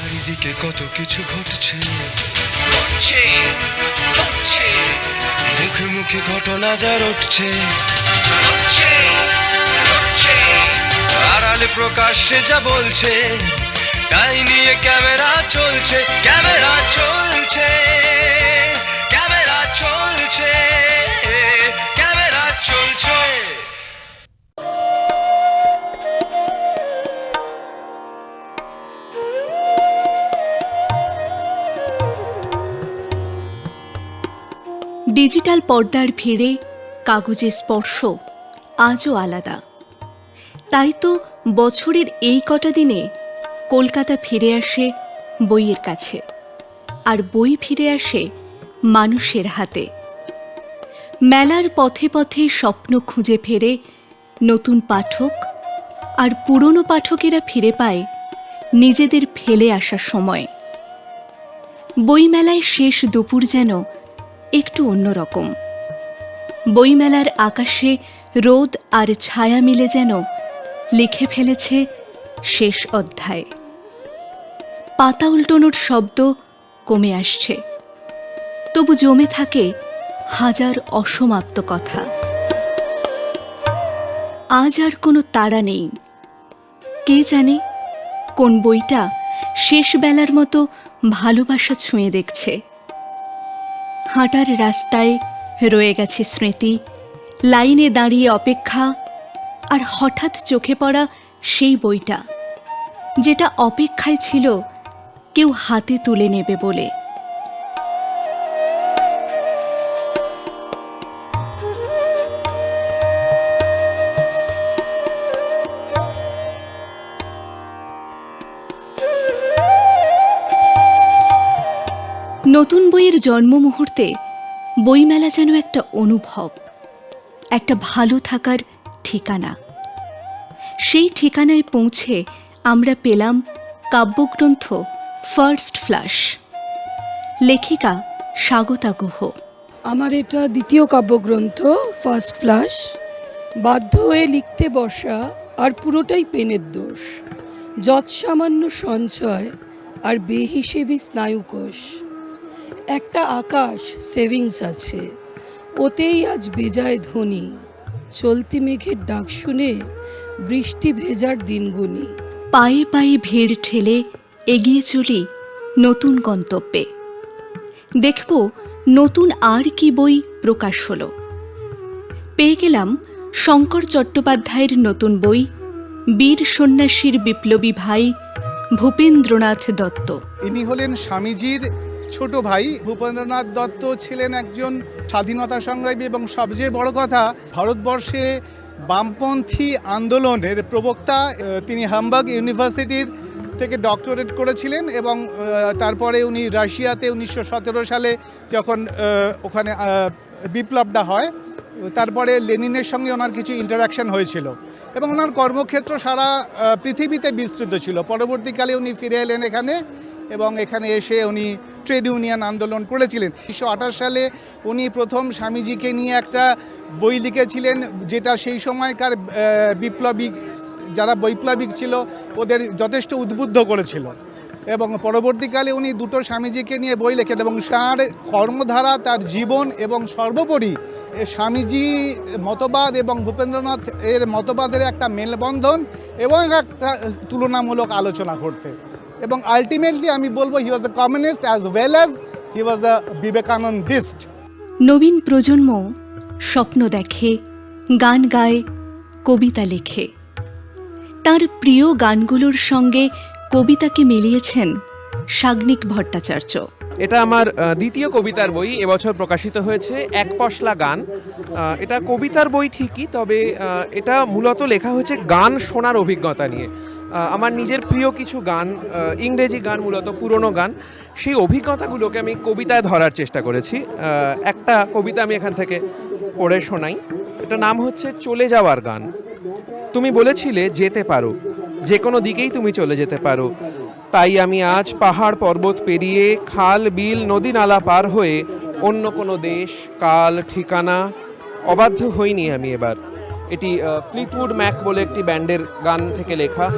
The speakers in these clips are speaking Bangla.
চারিদিকে কত কিছু ঘটছে, মুখে মুখে ঘটনা যা রটছে, আড়ালে প্রকাশ্যে যা বলছে, তাই নিয়ে ক্যামেরা চলছে, ক্যামেরা চলছে, ক্যামেরা চলছে, ক্যামেরা চলছে। ডিজিটাল পর্দার ভিড়ে কাগজের স্পর্শ আজও আলাদা। তাই তো বছরের এই কটা দিনে কলকাতা ফিরে আসে বইয়ের কাছে, আর বই ফিরে আসে মানুষের হাতে। মেলার পথে পথে স্বপ্ন খুঁজে ফেরে নতুন পাঠক, আর পুরনো পাঠকেরা ফিরে পায় নিজেদের ফেলে আসার সময়। বইমেলায় শেষ দুপুর যেন একটু অন্যরকম। বইমেলার আকাশে রোদ আর ছায়া মিলে যেন লিখে ফেলেছে শেষ অধ্যায়। পাতা উল্টোনোর শব্দ কমে আসছে, তবু জমে থাকে হাজার অসমাপ্ত কথা। আজ আর কোনো তাড়া নেই। কে জানে কোন বইটা শেষ বেলার মতো ভালোবাসা ছুঁয়ে দেখছে। হাঁটার রাস্তায় রয়ে গেছে স্মৃতি, লাইনে দাঁড়িয়ে অপেক্ষা, আর হঠাৎ চোখে পড়া সেই বইটা যেটা অপেক্ষায় ছিল কেউ হাতে তুলে নেবে বলে। নতুন বইয়ের জন্ম মুহূর্তে বইমেলা যেন একটা অনুভব, একটা ভালো থাকার ঠিকানা। সেই ঠিকানায় পৌঁছে আমরা পেলাম কাব্যগ্রন্থ ফার্স্ট ফ্লাশ, লেখিকা স্বাগতা গুহ। আমার এটা দ্বিতীয় কাব্যগ্রন্থ ফার্স্ট ফ্লাশ। বাধ্য হয়ে লিখতে বসা, আর পুরোটাই পেনের দোষ, যৎসামান্য সঞ্চয় আর বেহিসেবি স্নায়ুকোষ। একটা আকাশ সেভিংস আছে, ওতেই আজ বেজায় ধ্বনি। চলতি মেঘের ডাক শুনে বৃষ্টি ভেজার দিনগুনি। পায়ে পায়ে ভিড় ঠেলে এগিয়ে চলি নতুন গন্তব্যে। দেখব নতুন আর কি বই প্রকাশ হলো। পেয়ে গেলাম শঙ্কর চট্টোপাধ্যায়ের নতুন বই, বীর সন্ন্যাসীর বিপ্লবী ভাই ভূপেন্দ্রনাথ দত্ত। ইনি হলেন স্বামীজির ছোট ভাই। ভূপেন্দ্রনাথ দত্ত ছিলেন একজন স্বাধীনতা সংগ্রামী এবং সবচেয়ে বড় কথা ভারতবর্ষে বামপন্থী আন্দোলনের প্রবক্তা। তিনি হামবার্গ ইউনিভার্সিটির থেকে ডক্টরেট করেছিলেন এবং তারপরে উনি রাশিয়াতে 1917 সালে যখন ওখানে বিপ্লবটা হয়, তারপরে লেনিনের সঙ্গে ওনার কিছু ইন্টারাকশন হয়েছিল এবং ওনার কর্মক্ষেত্র সারা পৃথিবীতে বিস্তৃত ছিল। পরবর্তীকালে উনি ফিরে এলেন এখানে এবং এখানে এসে উনি ট্রেড ইউনিয়ন আন্দোলন করেছিলেন। 1928 সালে উনি প্রথম স্বামীজিকে নিয়ে একটা বই লিখেছিলেন, যেটা সেই সময়কার বিপ্লবী যারা বৈপ্লবিক ছিল ওদের যথেষ্ট উদ্বুদ্ধ করেছিল। এবং পরবর্তীকালে উনি দুটো স্বামীজিকে নিয়ে বই লেখেন এবং তার কর্মধারা, তার জীবন এবং সর্বোপরি স্বামীজি মতবাদ এবং ভূপেন্দ্রনাথ এর মতবাদের একটা মেলবন্ধন এবং একটা তুলনামূলক আলোচনা করতে। এবং আলটিমেটলি আমি বলবো he was a communist as well as he was a Vivekanandist. নবীন প্রজন্ম স্বপ্ন দেখে, গান গায়, কবিতা লেখে। তার প্রিয় গানগুলোর সঙ্গে কবিতাকে মিলিয়েছেন সাগ্নিক ভট্টাচার্য। এটা আমার দ্বিতীয় কবিতার বই, এবছর প্রকাশিত হয়েছে এক পশলা গান। এটা কবিতার বই ঠিকই, তবে এটা মূলত লেখা হয়েছে গান শোনার অভিজ্ঞতা নিয়ে। আমার নিজের প্রিয় কিছু গান, ইংরেজি গান, মূলত পুরনো গান, সেই অভিজ্ঞতাগুলোকে আমি কবিতায় ধরার চেষ্টা করেছি। একটা কবিতা আমি এখান থেকে পড়ে শোনাই। এটা নাম হচ্ছে চলে যাওয়ার গান। তুমি বলেছিলে যেতে পারো, যে কোনো দিকেই তুমি চলে যেতে পারো, তাই আমি আজ পাহাড় পর্বত পেরিয়ে, খাল বিল নদী নালা পার হয়ে অন্য কোনো দেশ, কাল, ঠিকানা অবাধ্য হইনি আমি এবার। এটি ফ্লিটউড ম্যাক বলে একটি ব্যান্ডের গান থেকে লেখা।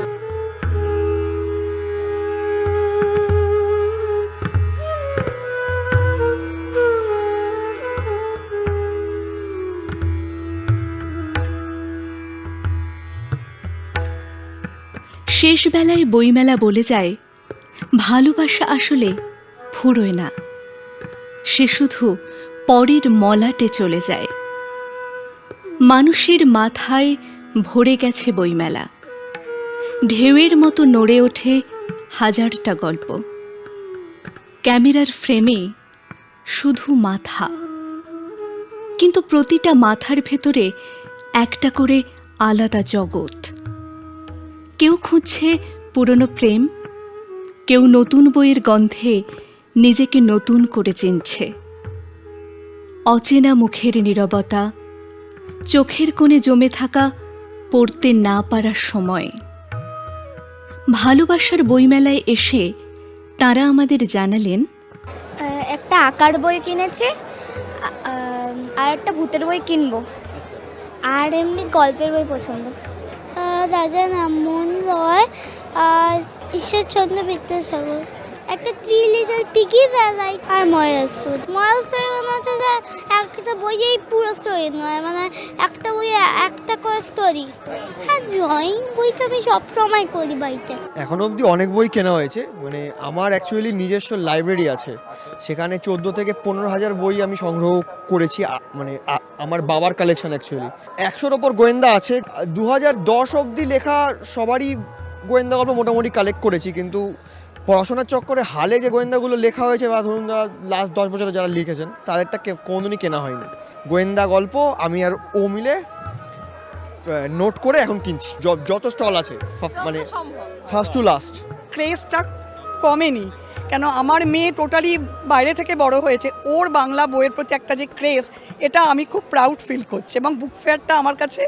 শেষ বেলায় বইমেলা বলে যায় ভালোবাসা আসলে ফুরোয় না, সে শুধু পরের মলাটে চলে যায়। মানুষের মাথায় ভরে গেছে বইমেলা, ঢেউয়ের মতো নড়ে ওঠে হাজারটা গল্প। ক্যামেরার ফ্রেমে শুধু মাথা, কিন্তু প্রতিটা মাথার ভেতরে একটা করে আলাদা জগৎ। কেউ খুঁজছে পুরনো প্রেম, কেউ নতুন বইয়ের গন্ধে নিজেকে নতুন করে চিনছে। অচেনা মুখের নীরবতা, চোখের কোণে জমে থাকা পড়তে না পারার সময়। ভালোবাসার বইমেলায় এসে তারা আমাদের জানালেন, একটা আঁকার বই কিনেছে, আর একটা ভূতের বই কিনবো, আর এমনি গল্পের বই পছন্দ। রাজা রামমোহন রয় আর ঈশ্বরচন্দ্র বিদ্যাসাগর, একটা 3 লিটল পিগি আর ময়ূরসুদ। মানে হচ্ছে যে একটা বইয়েই পুরো স্টোরি নয়, মানে একটা বইয়ে একটা করে স্টোরি। হ্যাঁ, ড্রয়িং বইটা আমি সবসময় করি বাড়িতে। এখনো অবধি অনেক বই কেনা হয়েছে। মানে আমার অ্যাকচুয়ালি নিজস্ব লাইব্রেরি আছে, সেখানে 14 থেকে 15,000 বই আমি সংগ্রহ করেছি। মানে আমার বাবার কালেকশন অ্যাকচুয়ালি 100-র ওপর গোয়েন্দা আছে। 2010 অবধি লেখা সবারই গোয়েন্দা গল্প মোটামুটি কালেক্ট করেছি, কিন্তু পড়াশোনার চক্করে হালে যে গোয়েন্দাগুলো লেখা হয়েছে বা ধরুন লাস্ট 10 বছরে যারা লিখেছেন তাদেরটা কোনোদিনই কেনা হয়নি। গোয়েন্দা গল্প আমি আর ও মিলে নোট করে এখন কিনছি, যত স্টল আছে, মানে ফার্স্ট টু লাস্ট। ক্রেজটা কমেনি, কেন আমার মেয়ে টোটালি বাইরে থেকে বড় হয়েছে, ওর বাংলা বইয়ের প্রতি একটা যে ক্রেজ, এটা আমি খুব প্রাউড ফিল করছি। এবং বুক ফেয়ারটা আমার কাছে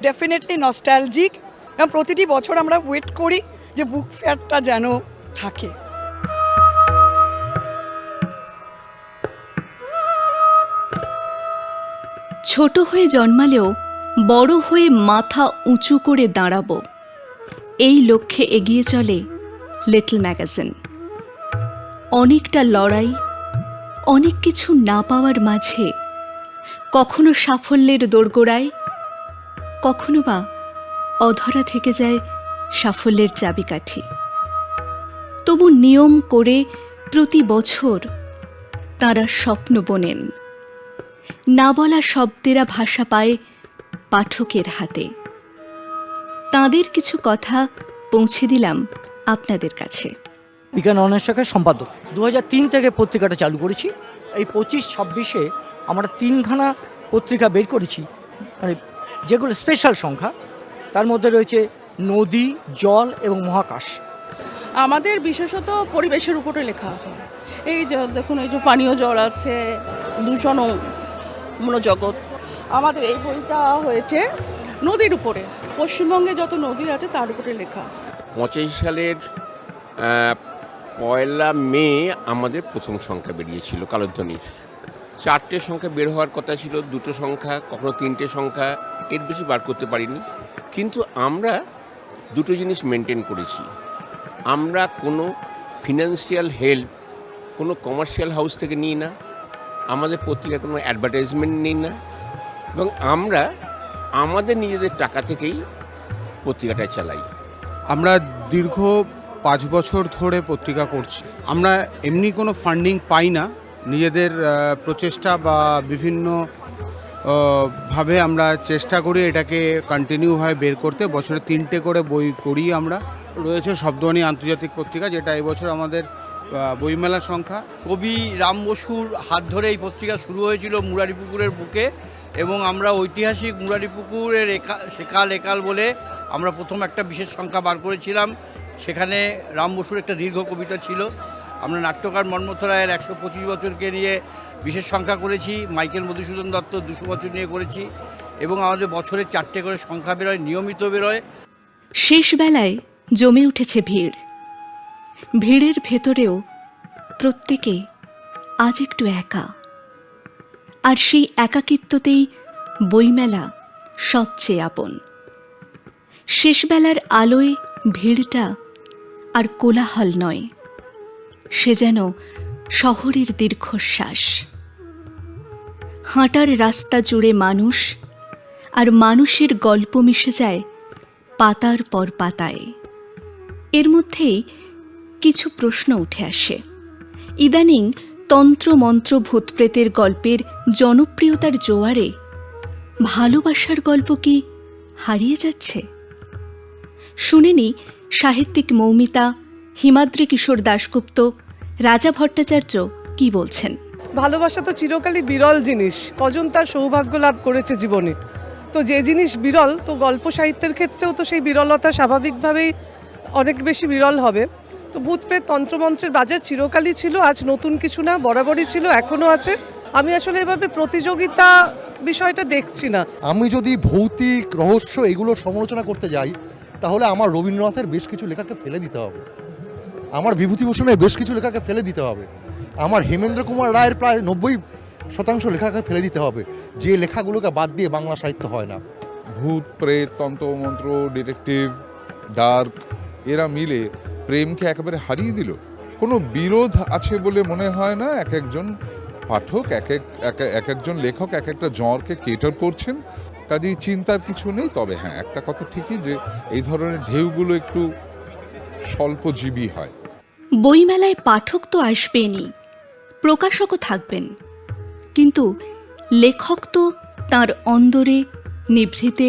ডেফিনেটলি নস্টালজিক, এবং প্রতিটি বছর আমরা ওয়েট করি যে বুক ফেয়ারটা যেন থাকে। ছোট হয়ে জন্মালেও বড় হয়ে মাথা উঁচু করে দাঁড়াবো, এই লক্ষ্যে এগিয়ে চলে লিটল ম্যাগাজিন। অনেকটা লড়াই, অনেক কিছু না পাওয়ার মাঝে, কখনো সাফল্যের দোরগোড়ায়, কখনো বা অধরা থেকে যায় সাফল্যের চাবিকাঠি। তবু নিয়ম করে প্রতি বছর তারা স্বপ্ন বোনেন। না বলা শব্দেরা ভাষা পায় পাঠকের হাতে। তাঁদের কিছু কথা পৌঁছে দিলাম আপনাদের কাছে। বিজ্ঞান অনার্স শাখার সম্পাদক। 2003 থেকে পত্রিকাটা চালু করেছি। এই 25-26-এ আমরা 3খানা পত্রিকা বের করেছি, মানে যেগুলো স্পেশাল সংখ্যা। তার মধ্যে রয়েছে নদী, জল এবং মহাকাশ। আমাদের বিশেষত পরিবেশের উপরে লেখা হয়। এই যে দেখুন, এই যে পানীয় জল আছে, দূষণ ও মনোজগৎ। আমাদের এই বইটা হয়েছে নদীর উপরে, পশ্চিমবঙ্গে যত নদী আছে তার উপরে লেখা। 85 সালের 1 মে আমাদের প্রথম সংখ্যা বেরিয়েছিল কালোধ্বনির। 4টে সংখ্যা বের হওয়ার কথা ছিল, 2টো সংখ্যা, কখনো 3টে সংখ্যা, এর বেশি বার করতে পারিনি। কিন্তু আমরা 2টো জিনিস মেনটেন করেছি। আমরা কোনো ফিনান্সিয়াল হেল্প কোনো কমার্শিয়াল হাউস থেকে নিই না, আমাদের পত্রিকায় কোনো অ্যাডভার্টাইজমেন্ট নিই না, এবং আমরা আমাদের নিজেদের টাকা থেকেই পত্রিকাটা চালাই। আমরা দীর্ঘ 5 বছর ধরে পত্রিকা করছি। আমরা এমনি কোনো ফান্ডিং পাই না, নিজেদের প্রচেষ্টা বা বিভিন্ন ভাবে আমরা চেষ্টা করি এটাকে কন্টিনিউ হয় বের করতে। বছরে 3টে করে বই করি আমরা। রয়েছে শব্দবাণী আন্তর্জাতিক পত্রিকা, যেটা এবছর আমাদের বইমেলা সংখ্যা। কবি রাম বসুর হাত ধরে এই পত্রিকা শুরু হয়েছিল মুরারিপুকুরের বুকে, এবং আমরা ঐতিহাসিক মুরারিপুকুরের সেকাল একাল বলে আমরা প্রথম একটা বিশেষ সংখ্যা বার করেছিলাম। সেখানে রাম বসুর একটা দীর্ঘ কবিতা ছিল। আমরা নাট্যকার মন্মথ রায়ের 125 বছরকে নিয়ে বিশেষ সংখ্যা করেছি। মাইকেল মধুসূদন দত্ত 200 বছর নিয়ে করেছি, এবং আমাদের বছরে 4টে করে সংখ্যা বেরোয়, নিয়মিত বেরোয়। শেষ বেলায় জমে উঠেছে ভিড়। ভিড়ের ভেতরেও প্রত্যেকে আজ একটু একা, আর সেই একাকিত্বতেই বইমেলা সবচেয়ে আপন। শেষবেলার আলোয় ভিড়টা আর কোলাহল নয়, সে যেন শহরের দীর্ঘশ্বাস। হাঁটার রাস্তা জুড়ে মানুষ, আর মানুষের গল্প মিশে যায় পাতার পর পাতায়। এর মধ্যেই কিছু প্রশ্ন উঠে আসে। ইদানিং তন্ত্রমন্ত্র ভূতপ্রেতের গল্পের জনপ্রিয়তার জোয়ারে ভালোবাসার গল্প কি হারিয়ে যাচ্ছে? শুনেনি সাহিত্যিক মৌমিতা, হিমাদ্রি কিশোর দাশগুপ্ত, রাজা ভট্টাচার্য কি বলছেন। ভালোবাসা তো চিরকালই বিরল জিনিস, কজন তার সৌভাগ্য লাভ করেছে জীবনে। তো যে জিনিস বিরল, তো গল্প সাহিত্যের ক্ষেত্রেও তো সেই বিরলতা স্বাভাবিকভাবেই অনেক বেশি বিরল হবে। তো ভূতপ্রেত তন্ত্রমন্ত্রের বাজার চিরকালই ছিল, আজ নতুন কিছু না, বরাবরই ছিল, এখনও আছে। আমি আসলে এভাবে প্রতিযোগিতা বিষয়টা দেখছি না। আমি যদি ভৌতিক রহস্য এগুলো সমালোচনা করতে যাই, তাহলে আমার রবীন্দ্রনাথের বেশ কিছু লেখাকে ফেলে দিতে হবে, আমার বিভূতিভূষণের বেশ কিছু লেখাকে ফেলে দিতে হবে, আমার হেমেন্দ্র কুমার রায়ের প্রায় 90% লেখাকে ফেলে দিতে হবে, যে লেখাগুলোকে বাদ দিয়ে বাংলা সাহিত্য হয় না। ভূত প্রেত তন্ত্রমন্ত্র ডিটেকটিভ ডার্ক এরা মিলে প্রেমকে একেবারে হারিয়ে দিল। কোনো বিরোধ আছে বলে মনে হয় না। এক একজন পাঠক এক একজন লেখক এক একটা জনরকে কেটার করছেন, কাজেই চিন্তার কিছু নেই। তবে হ্যাঁ, একটা কথা ঠিকই যে এই ধরনের ঢেউগুলো একটু স্বল্পজীবী হয়। বইমেলায় পাঠক তো আসবেনই, প্রকাশকও থাকবেন, কিন্তু লেখক তো তাঁর অন্দরে নিভৃতে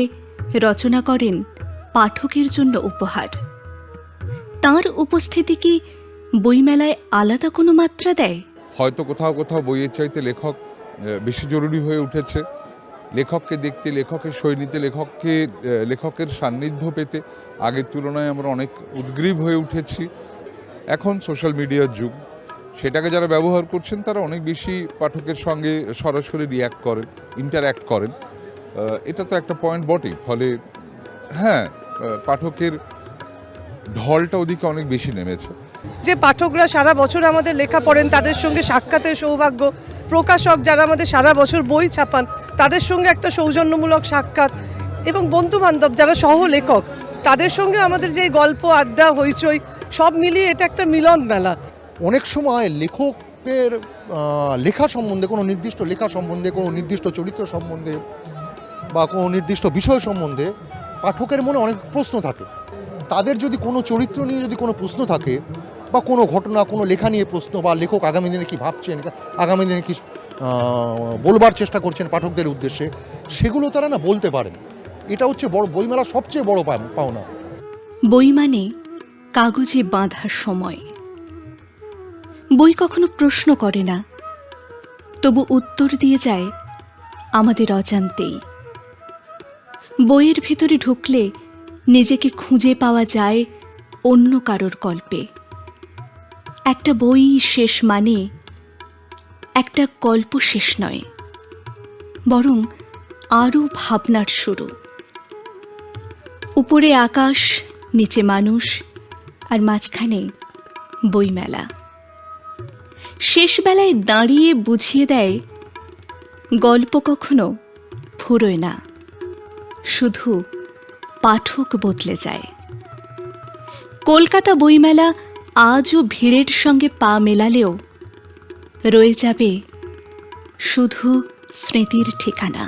রচনা করেন পাঠকের জন্য উপহার। তাঁর উপস্থিতি কি বইমেলায় আলাদা কোনো মাত্রা দেয়? হয়তো কোথাও কোথাও বইয়ের চাইতে লেখক বেশি জরুরি হয়ে উঠেছে। লেখককে দেখতে, লেখকের শৈলীতে, লেখকের সান্নিধ্য পেতে আগের তুলনায় আমরা অনেক উদ্গ্রীব হয়ে উঠেছি। এখন সোশ্যাল মিডিয়ার যুগ, সেটাকে যারা ব্যবহার করছেন তারা অনেক বেশি পাঠকের সঙ্গে সরাসরি ইন্টারঅ্যাক্ট করেন। এটা তো একটা পয়েন্ট বটেই। ফলে হ্যাঁ, পাঠকের ঢলটা ওদিকে অনেক বেশি নেমেছে। যে পাঠকরা সারা বছর আমাদের লেখা পড়েন, তাদের সঙ্গে সাক্ষাতের সৌভাগ্য, প্রকাশক যারা আমাদের সারা বছর বই ছাপান, তাদের সঙ্গে একটা সৌজন্যমূলক সাক্ষাৎ, এবং বন্ধুবান্ধব যারা সহ লেখক, তাদের সঙ্গে আমাদের যে গল্প আড্ডা হইচই সব মিলিয়ে এটা একটা মিলন মেলা। অনেক সময় লেখকের লেখা সম্বন্ধে, কোনো নির্দিষ্ট লেখা সম্বন্ধে, কোনো নির্দিষ্ট চরিত্র সম্বন্ধে বা কোনো নির্দিষ্ট বিষয় সম্বন্ধে পাঠকের মনে অনেক প্রশ্ন থাকে। তাদের যদি কোনো চরিত্র নিয়ে যদি কোনো প্রশ্ন থাকে, বা কোনো ঘটনা, কোনো লেখা নিয়ে প্রশ্ন, বা লেখক আগামী দিনে কী ভাবছেন, আগামী দিনে কী বলবার চেষ্টা করছেন পাঠকদের উদ্দেশ্যে, সেগুলো তারা না বলতে পারেন। এটা হচ্ছে বইমেলার সবচেয়ে বড় পাওনা। বই মানে কাগজে বাঁধার সময়। বই কখনো প্রশ্ন করে না, তবু উত্তর দিয়ে যায় আমাদের অজান্তেই। বইয়ের ভিতরে ঢুকলে নিজেকে খুঁজে পাওয়া যায় অন্য কারোর গল্পে। একটা বই শেষ মানে একটা গল্প শেষ নয়, বরং আরও ভাবনার শুরু। উপরে আকাশ, নিচে মানুষ, আর মাঝখানে বইমেলা। শেষ বেলায় দাঁড়িয়ে বুঝিয়ে দেয় গল্প কখনো ফুরোয় না, শুধু পাঠক বদলে যায়। কলকাতা বইমেলা আজও ভিড়ের সঙ্গে পা মেলালেও রয়ে যাবে শুধু স্মৃতির ঠিকানা।